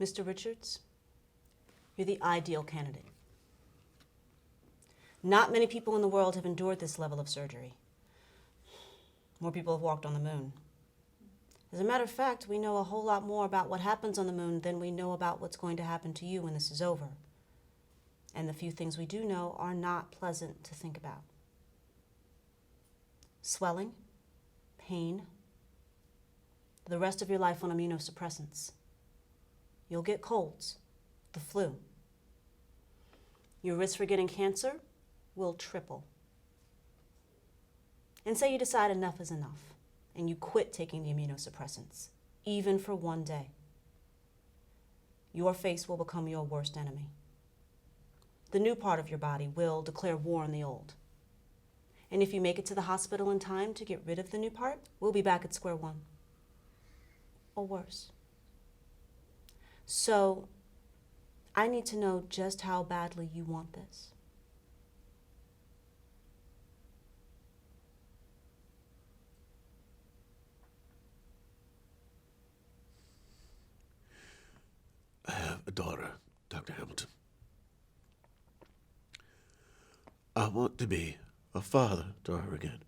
Mr. Richards, you're the ideal candidate. Not many people in the world have endured this level of surgery. More people have walked on the moon. As a matter of fact, we know a whole lot more about what happens on the moon than we know about what's going to happen to you when this is over. And the few things we do know are not pleasant to think about. Swelling, pain, the rest of your life on immunosuppressants. You'll get colds, the flu. Your risk for getting cancer will triple. And say you decide enough is enough, and you quit taking the immunosuppressants, even for one day. Your face will become your worst enemy. The new part of your body will declare war on the old. And if you make it to the hospital in time to get rid of the new part, we'll be back at square one. Or worse. So, I need to know just how badly you want this. I have a daughter, Dr. Hamilton. I want to be a father to her again.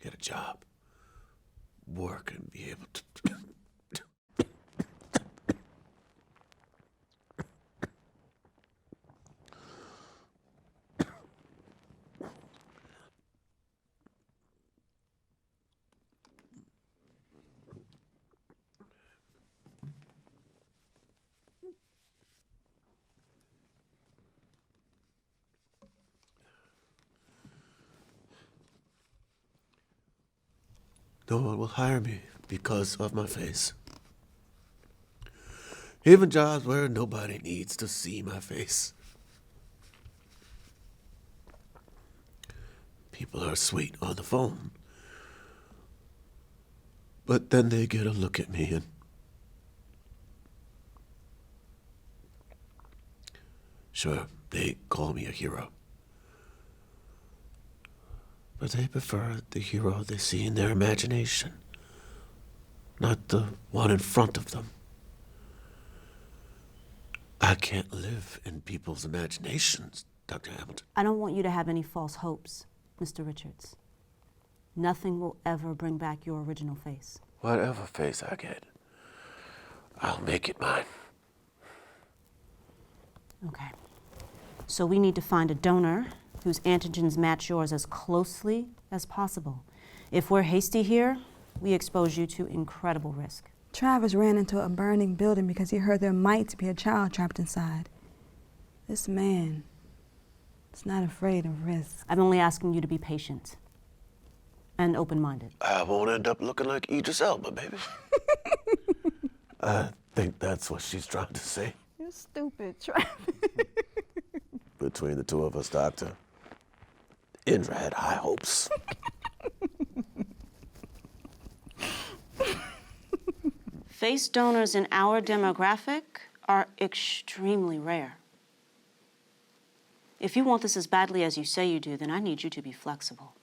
Get a job, work, and be able to... No one will hire me because of my face. Even jobs where nobody needs to see my face. People are sweet on the phone. But then they get a look at me and... Sure, they call me a hero. But they prefer the hero they see in their imagination, not the one in front of them. I can't live in people's imaginations, Dr. Hamilton. I don't want you to have any false hopes, Mr. Richards. Nothing will ever bring back your original face. Whatever face I get, I'll make it mine. Okay. So we need to find a donor whose antigens match yours as closely as possible. If we're hasty here, we expose you to incredible risk. Travis ran into a burning building because he heard there might be a child trapped inside. This man is not afraid of risk. I'm only asking you to be patient and open-minded. I won't end up looking like Idris Elba, baby. I think that's what she's trying to say. You're stupid, Travis. Between the two of us, Doctor, Indra had high hopes. Face donors in our demographic are extremely rare. If you want this as badly as you say you do, then I need you to be flexible.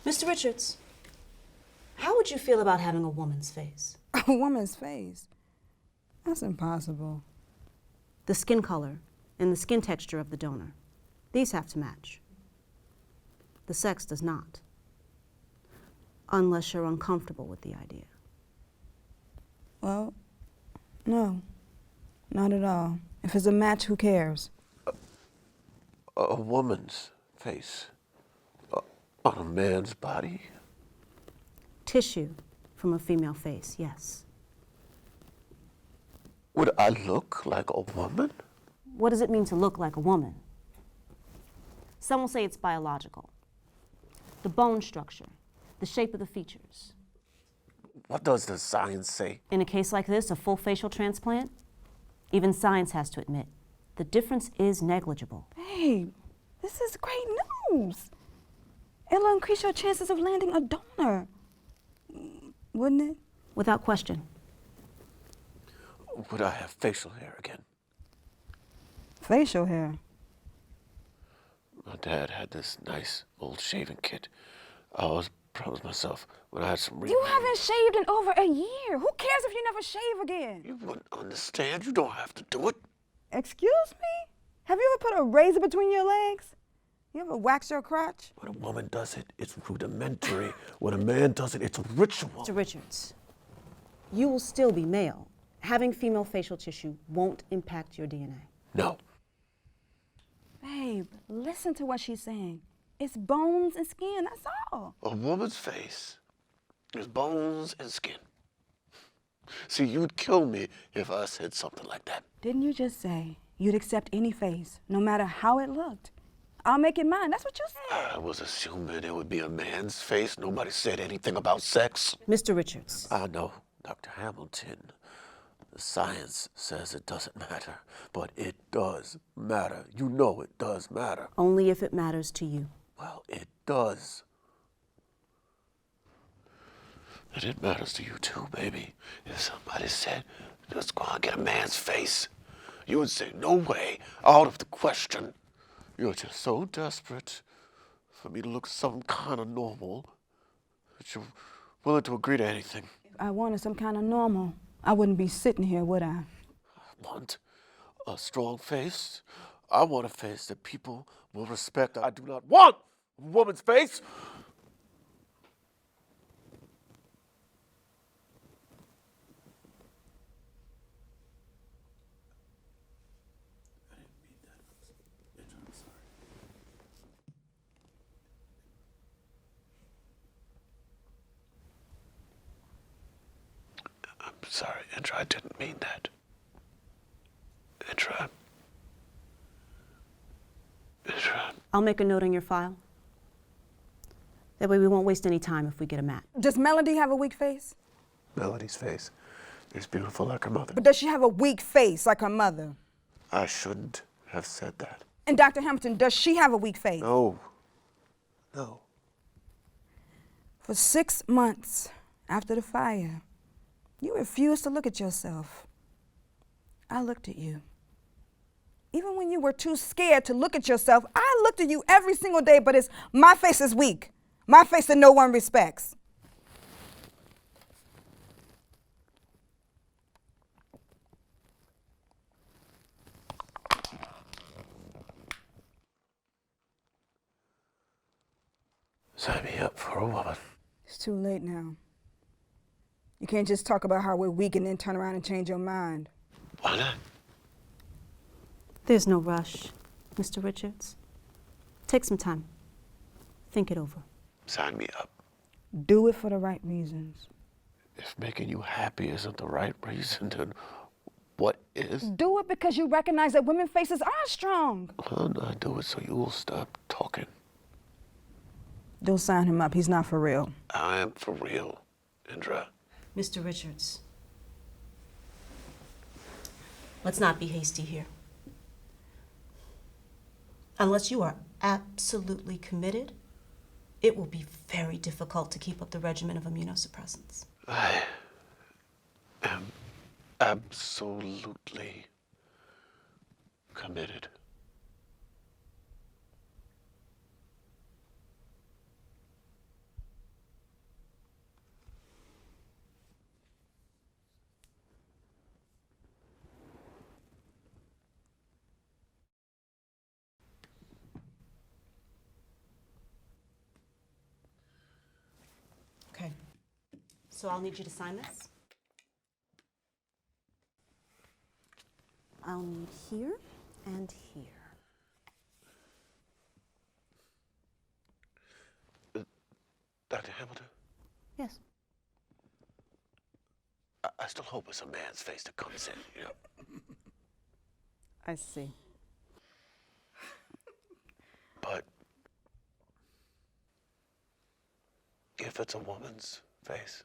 Mr. Richards, how would you feel about having a woman's face? A woman's face? That's impossible. The skin color and the skin texture of the donor. These have to match. The sex does not, unless you're uncomfortable with the idea. Well, no, not at all. If it's a match, who cares? A woman's face on a man's body? Tissue from a female face, yes. Would I look like a woman? What does it mean to look like a woman? Some will say it's biological. The bone structure, the shape of the features. What does the science say? In a case like this, a full facial transplant, even science has to admit, the difference is negligible. Babe, this is great news. It'll increase your chances of landing a donor, wouldn't it? Without question. Would I have facial hair again? Facial hair? My dad had this nice old shaving kit. I was promised myself when I had some You haven't shaved in over a year. Who cares if you never shave again? You wouldn't understand. You don't have to do it. Excuse me? Have you ever put a razor between your legs? You ever wax your crotch? When a woman does it, it's rudimentary. When a man does it, it's a ritual. Mr. Richards, you will still be male. Having female facial tissue won't impact your DNA. No. Babe, listen to what she's saying. It's bones and skin, that's all. A woman's face is bones and skin. See, you'd kill me if I said something like that. Didn't you just say you'd accept any face, no matter how it looked? I'll make it mine. That's what you said. I was assuming it would be a man's face. Nobody said anything about sex. Mr. Richards. I know, Dr. Hamilton. The science says it doesn't matter, but it does matter. You know it does matter. Only if it matters to you. Well, it does. And it matters to you too, baby. If somebody said, let's go and get a man's face, you would say, no way, out of the question. You're just so desperate for me to look some kind of normal that you're willing to agree to anything. If I wanted some kind of normal, I wouldn't be sitting here, would I? I want a strong face. I want a face that people will respect. I do not want a woman's face. I'm sorry, Andrew, I didn't mean that. Andrew. I'll make a note on your file. That way we won't waste any time if we get a match. Does Melody have a weak face? Melody's face is beautiful like her mother. But does she have a weak face like her mother? I shouldn't have said that. And Dr. Hamilton, does she have a weak face? No. No. For 6 months after the fire, you refused to look at yourself. I looked at you. Even when you were too scared to look at yourself, I looked at you every single day, but it's my face is weak. My face that no one respects. Sign me up for a woman. It's too late now. You can't just talk about how we're weak and then turn around and change your mind. Why not? There's no rush, Mr. Richards. Take some time. Think it over. Sign me up. Do it for the right reasons. If making you happy isn't the right reason, then what is? Do it because you recognize that women's faces are strong. Well, I do it so you'll stop talking. Don't sign him up. He's not for real. I am for real, Indra. Mr. Richards, let's not be hasty here. Unless you are absolutely committed, it will be very difficult to keep up the regimen of immunosuppressants. I am absolutely committed. Okay, so I'll need you to sign this. I'll need here and here. Dr. Hamilton, Yes. I still hope it's a man's face that comes in, you know. I see. But if it's a woman's face,